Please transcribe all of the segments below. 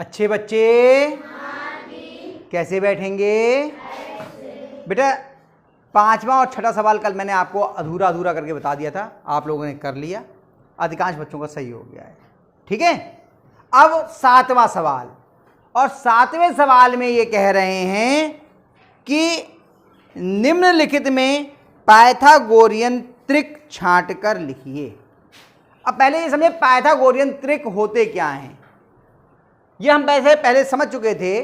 अच्छे बच्चे कैसे बैठेंगे? बेटा पांचवा और छठा सवाल कल मैंने आपको अधूरा अधूरा करके बता दिया था, आप लोगों ने कर लिया, अधिकांश बच्चों का सही हो गया है। ठीक है, अब सातवां सवाल, और सातवें सवाल में ये कह रहे हैं कि निम्नलिखित में पाइथागोरियन त्रिक छांट कर लिखिए। अब पहले ये समझे पाइथागोरियन त्रिक होते क्या हैं। ये हम पहले समझ चुके थे,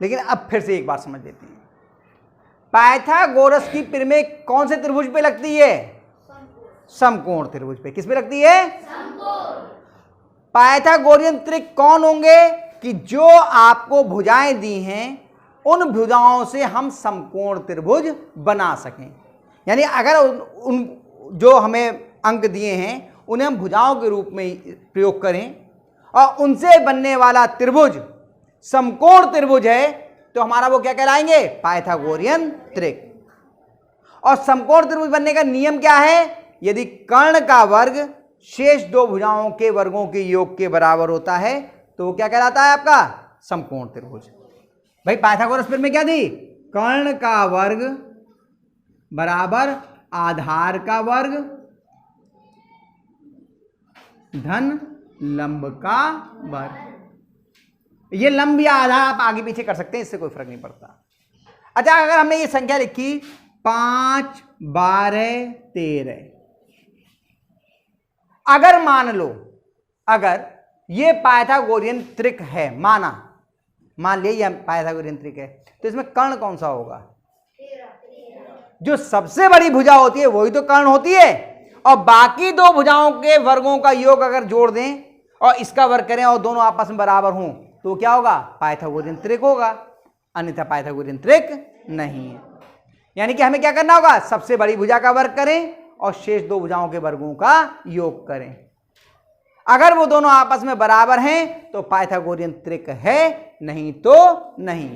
लेकिन अब फिर से एक बार समझ लेते हैं। पाइथागोरस की पिरामिड कौन से त्रिभुज पे लगती है? समकोण त्रिभुज पे। किस पे लगती है? समकोण। पाइथागोरियन त्रिक कौन होंगे? कि जो आपको भुजाएं दी हैं उन भुजाओं से हम समकोण त्रिभुज बना सकें। यानी अगर उन जो हमें अंक दिए हैं उन्हें हम भुजाओं के रूप में प्रयोग करें और उनसे बनने वाला त्रिभुज समकोण त्रिभुज है, तो हमारा वो क्या कहलाएंगे? पाइथागोरियन त्रिक। और समकोण त्रिभुज बनने का नियम क्या है? यदि कर्ण का वर्ग शेष दो भुजाओं के वर्गों के योग के बराबर होता है तो वो क्या कहलाता है? आपका समकोण त्रिभुज। भाई पाइथागोरस में क्या दी? कर्ण का वर्ग बराबर आधार का वर्ग धन लंब का वर्ग। ये लंब या आधार आप आगे पीछे कर सकते हैं, इससे कोई फर्क नहीं पड़ता। अच्छा, अगर हमने ये संख्या लिखी 5, 12, 13, अगर मान लो अगर ये पाइथागोरियन त्रिक है, मान लिया ये पाइथागोरियन त्रिक है, तो इसमें कर्ण कौन सा होगा? जो सबसे बड़ी भुजा होती है वही तो कर्ण होती है, और बाकी दो भुजाओं के वर्गों का योग अगर जोड़ दें और इसका वर्ग करें और दोनों आपस में बराबर हों तो क्या होगा? पाइथागोरियन त्रिक होगा, अन्यथा पाइथागोरियन त्रिक नहीं है। यानी कि हमें क्या करना होगा? सबसे बड़ी भुजा का वर्ग करें और शेष दो भुजाओं के वर्गों का योग करें। अगर वो दोनों आपस में बराबर हैं तो पाइथागोरियन त्रिक है, नहीं तो नहीं।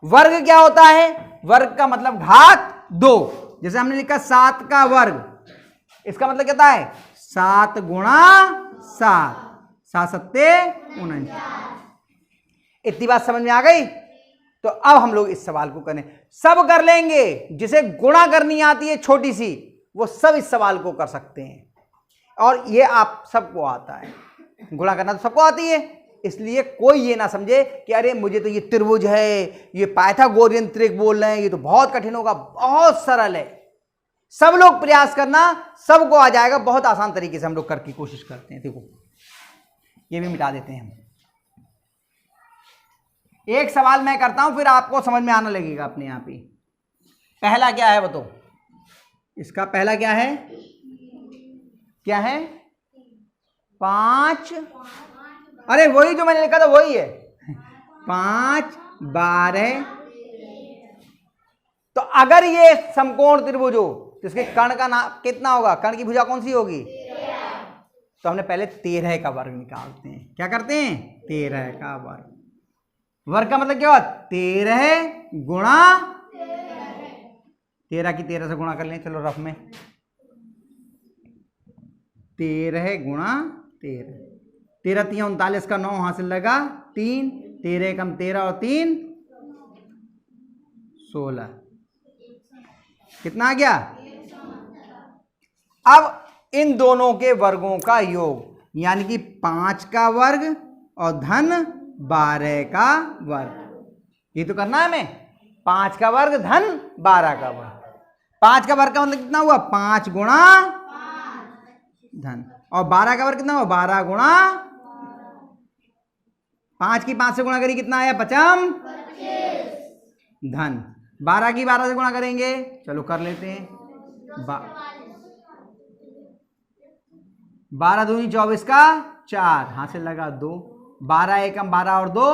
वर्ग क्या होता है? वर्ग का मतलब घात 2। जैसे हमने लिखा 7 का वर्ग, इसका मतलब क्या होता है? 7 गुणा 7, 7 सत्ते 49। इतनी बात समझ में आ गई? तो अब हम लोग इस सवाल को करें, सब कर लेंगे। जिसे गुणा करनी आती है छोटी सी, वो सब इस सवाल को कर सकते हैं, और ये आप सबको आता है। गुणा करना तो सबको आती है, इसलिए कोई ये ना समझे कि अरे मुझे तो ये त्रिभुज है, ये पाइथागोरियन त्रिक बोल रहे हैं, ये तो बहुत कठिन होगा। बहुत सरल है, सब लोग प्रयास करना, सबको आ जाएगा। बहुत आसान तरीके से हम लोग करने की कोशिश करते हैं। देखो ये भी मिटा देते हैं हम। एक सवाल मैं करता हूं, फिर आपको समझ में आने लगेगा अपने आप ही। पहला क्या है बताओ? इसका पहला क्या है? क्या है? 5, अरे वही जो मैंने लिखा था वही है। 5, 12। तो अगर ये समकोण त्रिभुज हो तो इसके कर्ण का नाम कितना होगा? कर्ण की भुजा कौन सी होगी? 13। तो हमने पहले 13 का वर्ग निकालते हैं। क्या करते हैं? 13 का वर्ग। वर्ग का मतलब क्या हुआ? 13 गुणा 13 की 13 से गुणा कर लें। चलो रफ में 13 गुणा 13, 13 3 39 का 9 हासिल लगा 3, 13 कम 13 और 3 16। कितना आ गया? अब इन दोनों के वर्गों का योग, यानी कि 5 का वर्ग और धन 12 का वर्ग, ये तो करना है हमें। 5 का वर्ग धन 12 का वर्ग। 5 का वर्ग का मतलब कितना हुआ? 5 गुणा धन, और 12 का वर्ग कितना हुआ? 12 गुणा 5 की 5 से गुणा करी कितना आया? 25 धन 12 की 12 से गुणा करेंगे। चलो कर लेते हैं। 12 दूनी 24 का 4 हासिल लगा 2, 12 एकम 12 और 2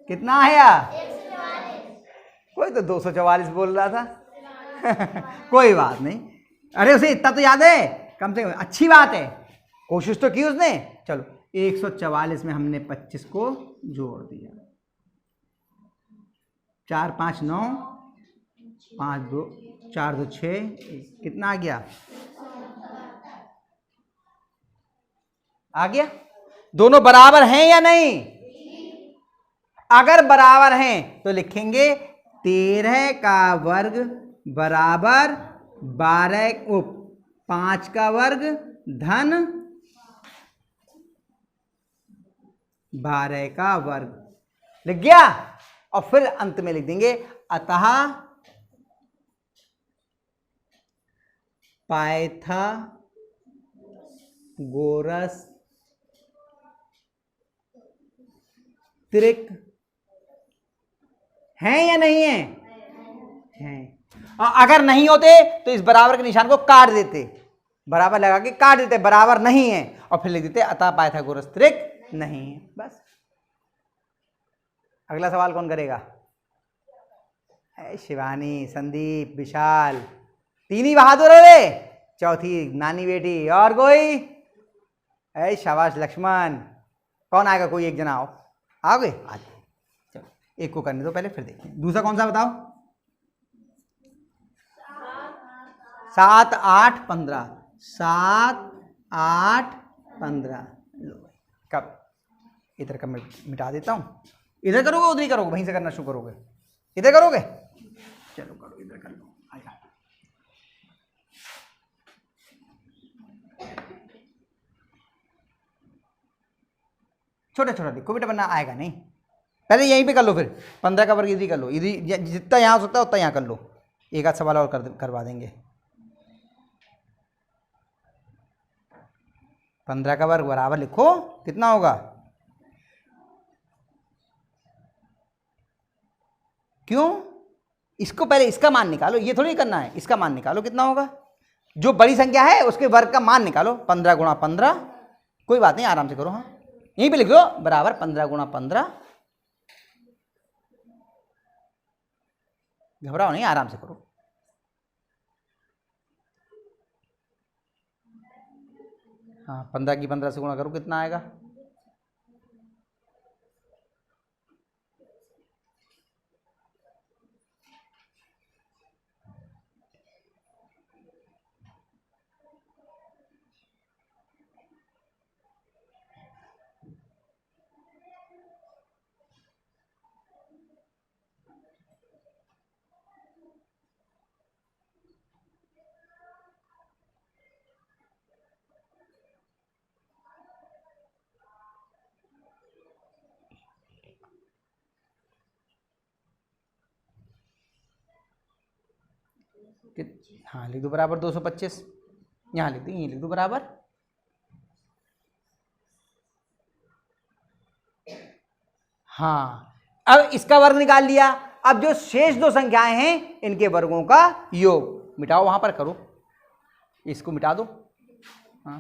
कितना आया? कोई तो 244 बोल रहा था। कोई बात नहीं, अरे उसे इतना तो याद है कम से कम, अच्छी बात है, कोशिश तो की उसने। चलो 144 में हमने 25 को जोड़ दिया। 4 5 9, 5 2 4 2 6, कितना आ गया? आ गया। दोनों बराबर हैं या नहीं? अगर बराबर हैं तो लिखेंगे 13 का वर्ग बराबर 5 का वर्ग धन 12 का वर्ग। लिख गया? और फिर अंत में लिख देंगे अतः पाइथागोरस त्रिक हैं या नहीं है? हैं। और अगर नहीं होते तो इस बराबर के निशान को काट देते, बराबर लगा के काट देते, बराबर नहीं है, और फिर लिख देते अतः पाइथागोरस त्रिक नहीं है। बस। अगला सवाल कौन करेगा? शिवानी, संदीप, विशाल, तीन ही बहादुर हो रे, चौथी नानी बेटी, और कोई? शाबाश लक्ष्मण। कौन आएगा? कोई एक जना आओ। आओगे? आज चलो एक को करने दो पहले, फिर देखते हैं। दूसरा कौन सा बताओ? 7, 8, 15। 7, 8, 15। लो कब इधर का मिटा देता हूं। इधर करोगे उधर ही करोगे? वहीं से करना शुरू करोगे? इधर करोगे? चलो करो, इधर कर लो। आया छोटा छोटा लिखो बेटा, बनना आएगा नहीं। पहले यहीं पे कर लो, फिर 15 का वर्ग इधर कर लो, इधर जितना यहाँ हो सकता है उतना यहाँ कर लो। एक आध सवाल और करवा देंगे। 15 का वर्ग बराबर लिखो, कितना होगा? क्यों? इसको पहले इसका मान निकालो, ये थोड़ी करना है। इसका मान निकालो कितना होगा, जो बड़ी संख्या है उसके वर्ग का मान निकालो। 15 गुणा 15, कोई बात नहीं, आराम से करो। हाँ यहीं पे लिख दो बराबर 15 गुणा 15। घबराओ नहीं, आराम से करो। हाँ 15 की 15 से गुणा करो, कितना आएगा? हाँ लिख दो बराबर 225। यहाँ लिख दो, यहीं लिख दो बराबर। हाँ अब इसका वर्ग निकाल लिया। अब जो शेष दो संख्याएं हैं इनके वर्गों का योग मिटाओ, वहां पर करो, इसको मिटा दो। हाँ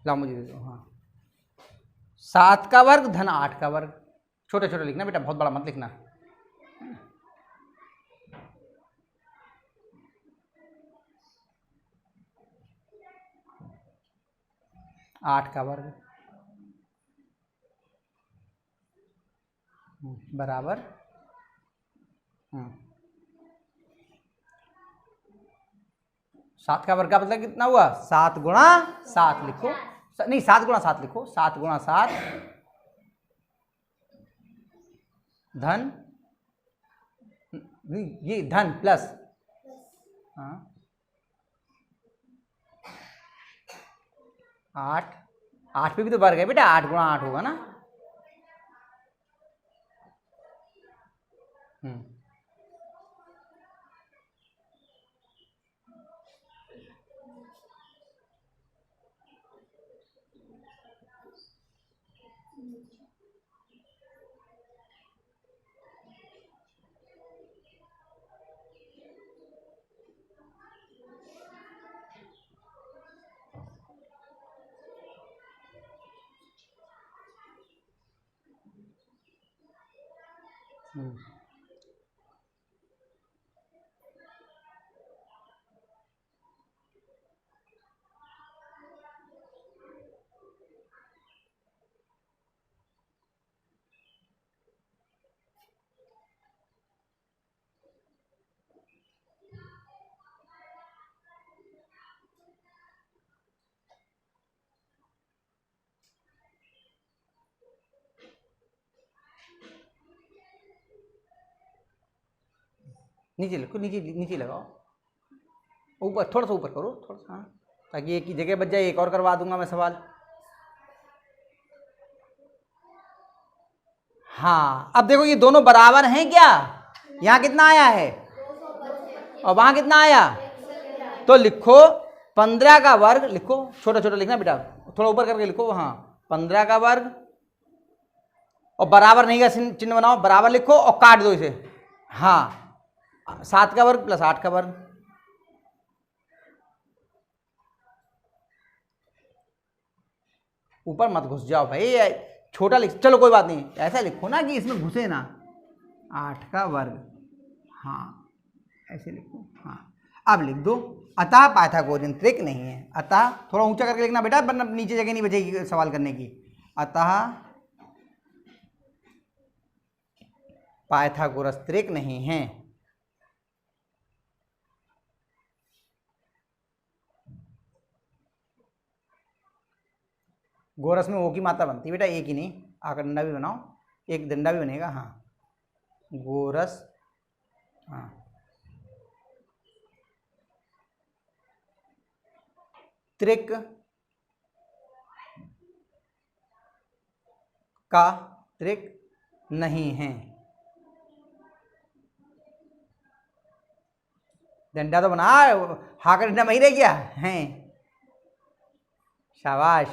लाओ मुझे दे दो। हाँ 7 का वर्ग धन 8 का वर्ग। छोटे छोटे लिखना बेटा, बहुत बड़ा मत लिखना। 8 का वर्ग बराबर 7 का वर्ग का मतलब कितना हुआ? 7 गुणा 7 लिखो, नहीं 7 गुणा 7 लिखो। 7 गुणा 7 धन, ये धन प्लस, हाँ 8। 8 पे भी तो वर्ग है बेटा, 8 गुणा 8 होगा ना। नीचे लिखो, नीचे नीचे लगाओ, ऊपर थोड़ा सा ऊपर करो, थोड़ा सा, हाँ, ताकि एक ही जगह बच जाए। एक और करवा दूंगा मैं सवाल। हाँ, अब देखो ये दोनों बराबर हैं क्या? यहाँ कितना आया है और वहां कितना आया? तो लिखो 15 का वर्ग, लिखो छोटा छोटा लिखना बेटा, थोड़ा ऊपर करके लिखो। हाँ, 15 का वर्ग और बराबर नहीं का चिन्ह बनाओ, बराबर लिखो और काट दो इसे। हाँ, 7 का वर्ग प्लस 8 का वर्ग। ऊपर मत घुस जाओ भाई, छोटा लिख, चलो कोई बात नहीं, ऐसा लिखो ना कि इसमें घुसे ना। 8 का वर्ग, हाँ ऐसे लिखो। हाँ, अब लिख दो अतः पाइथागोरियन त्रिक नहीं है। अतः थोड़ा ऊंचा करके लिखना बेटा, वरना नीचे जगह नहीं बचेगी सवाल करने की। अतः पाइथागोरस त्रिक नहीं है। गोरस में ओ की मात्रा बनती है बेटा, एक ही नहीं, आकर डंडा भी बनाओ, एक डंडा भी बनेगा। हाँ, गोरस, हाँ त्रिक का त्रिक नहीं है। डंडा तो बना, हा का डंडा वही रह गया है। शाबाश,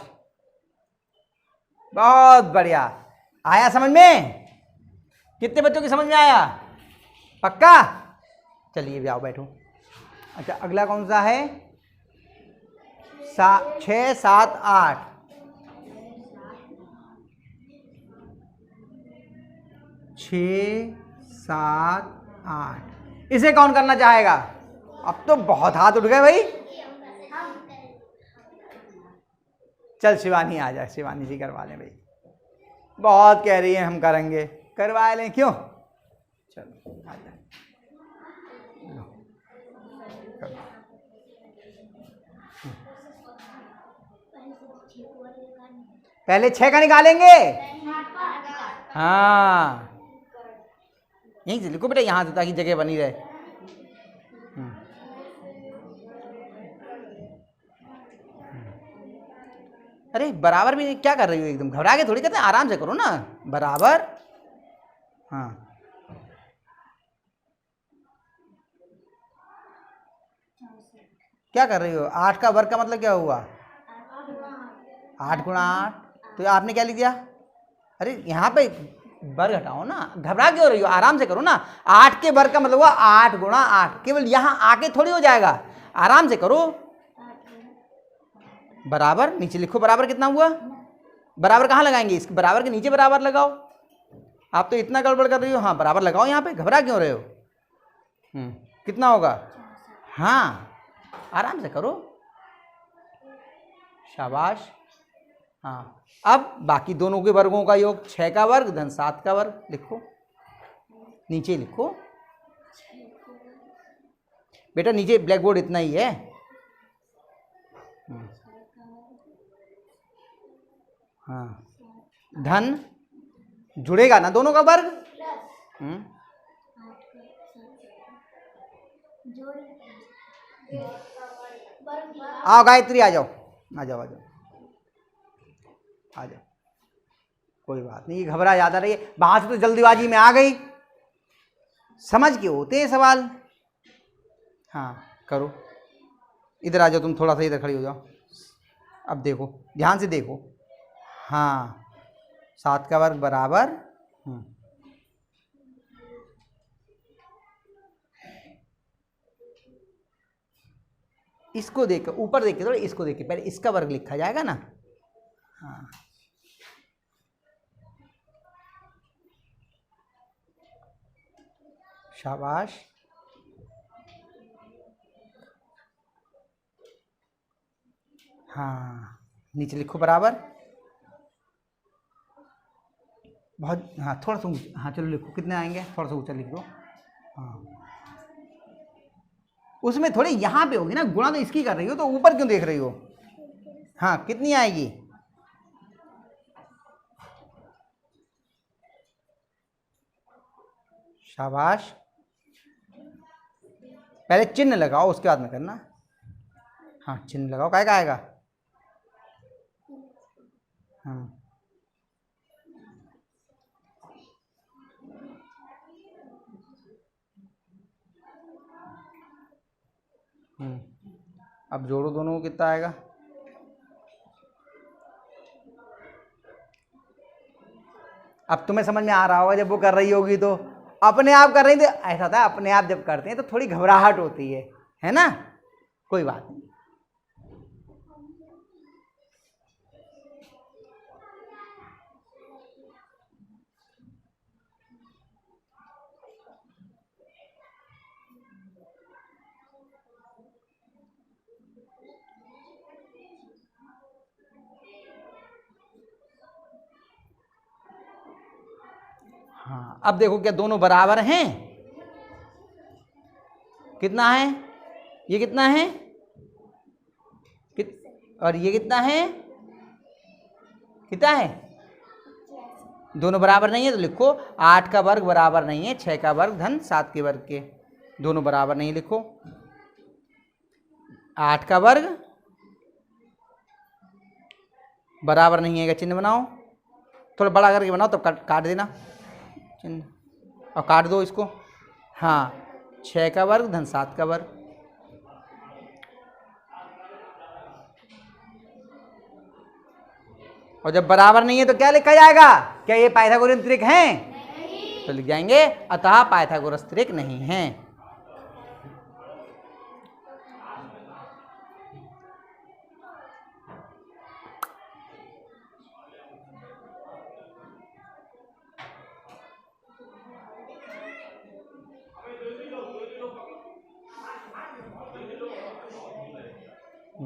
बहुत बढ़िया। आया समझ में? कितने बच्चों की समझ में आया? पक्का? चलिए जाओ बैठो। अच्छा, अगला कौन सा है? 6, 7, 8। 6, 7, 8 इसे कौन करना चाहेगा? अब तो बहुत हाथ उठ गए भाई। चल शिवानी आ जा, शिवानी जी करवा लें भाई, बहुत कह रही है हम करेंगे, करवा लें, क्यों? चलो आ जाए। पहले 6 का निकालेंगे। हाँ, यहीं से लिखो बेटा, यहाँ से, ताकि जगह बनी रहे। अरे बराबर भी क्या कर रही हो? एकदम घबरा के थोड़ी कहते हैं, आराम से करो ना। बराबर, हाँ क्या कर रही हो? 8 का वर्ग का मतलब क्या हुआ? 8 गुणा 8। तो आपने क्या लिख दिया? अरे यहाँ पे वर्ग हटाओ ना, घबरा क्यों रही हो? आराम से करो ना। 8 के वर्ग का मतलब हुआ 8 गुणा 8, केवल यहाँ आके थोड़ी हो जाएगा, आराम से करो। बराबर नीचे लिखो, बराबर कितना हुआ? बराबर कहाँ लगाएंगे? इस बराबर के नीचे बराबर लगाओ। आप तो इतना गड़बड़ कर रही हो। हाँ, बराबर लगाओ यहाँ पे, घबरा क्यों रहे हो? कितना होगा? हाँ, आराम से करो, शाबाश। हाँ, अब बाकी दोनों के वर्गों का योग, 6 का वर्ग धन 7 का वर्ग लिखो, नीचे लिखो बेटा, नीचे ब्लैक बोर्ड इतना ही है। हाँ, धन जुड़ेगा ना दोनों का वर्ग। आओ गायत्री, आ जाओ आ जाओ आ जाओ आ जाओ, कोई बात नहीं, घबरा ज्यादा रही है, वहां से तो जल्दीबाजी में आ गई, समझ के होते हैं सवाल। हाँ करो, इधर आ जाओ, तुम थोड़ा सा इधर खड़ी हो जाओ। अब देखो, ध्यान से देखो। हाँ, 7 का वर्ग बराबर, इसको देख, ऊपर देख के थोड़ा, इसको देख के पहले इसका वर्ग लिखा जाएगा ना। हाँ, शाबाश। हाँ, नीचे लिखो बराबर, बहुत, हाँ थोड़ा सा, हाँ चलो लिखो, कितने आएंगे, थोड़ा सा ऊंचा लिख दो। हाँ, उसमें थोड़ी यहाँ पे होगी ना, गुणा तो इसकी कर रही हो, तो ऊपर क्यों देख रही हो? हाँ, कितनी आएगी? शाबाश। पहले चिन्ह लगाओ, उसके बाद में करना। हाँ चिन्ह लगाओ, काय का आएगा। हाँ अब जोड़ो दोनों को, कितना आएगा। अब तुम्हें समझ में आ रहा होगा, जब वो कर रही होगी तो अपने आप कर रही थी, ऐसा था अपने आप जब करते हैं तो थोड़ी घबराहट होती है ना, कोई बात नहीं। हाँ अब देखो क्या दोनों बराबर हैं, कितना है, ये कितना है, और ये कितना है, कितना है, दोनों बराबर नहीं है तो लिखो 8 का वर्ग बराबर नहीं है 6 का वर्ग धन 7 के वर्ग के, दोनों बराबर नहीं, लिखो 8 का वर्ग बराबर नहीं है का चिन्ह बनाओ, थोड़ा बड़ा करके बनाओ, तो काट देना चिन्ह और काट दो इसको। हाँ 6 का वर्ग धन 7 का वर्ग, और जब बराबर नहीं है तो क्या लिखा जाएगा, क्या ये पाइथागोरियन त्रिक हैं, तो लिख जाएंगे अतः पाइथागोरस त्रिक नहीं है।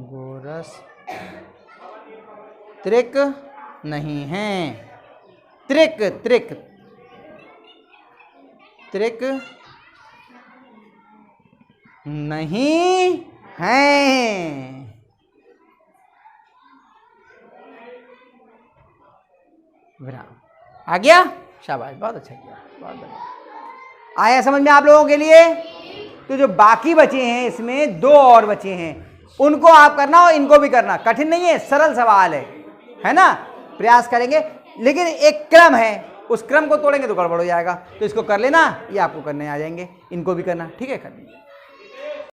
गोरस त्रिक नहीं है, त्रिक त्रिक त्रिक नहीं है। आ गया, शाबाश, बहुत अच्छा किया, बहुत बढ़िया। आया समझ में आप लोगों के लिए। तो जो बाकी बचे हैं इसमें 2 और बचे हैं, उनको आप करना और इनको भी करना, कठिन नहीं है, सरल सवाल है ना, प्रयास करेंगे, लेकिन एक क्रम है, उस क्रम को तोड़ेंगे तो गड़बड़ हो जाएगा, तो इसको कर लेना, ये आपको करने आ जाएंगे, इनको भी करना, ठीक है, कर लीजिए।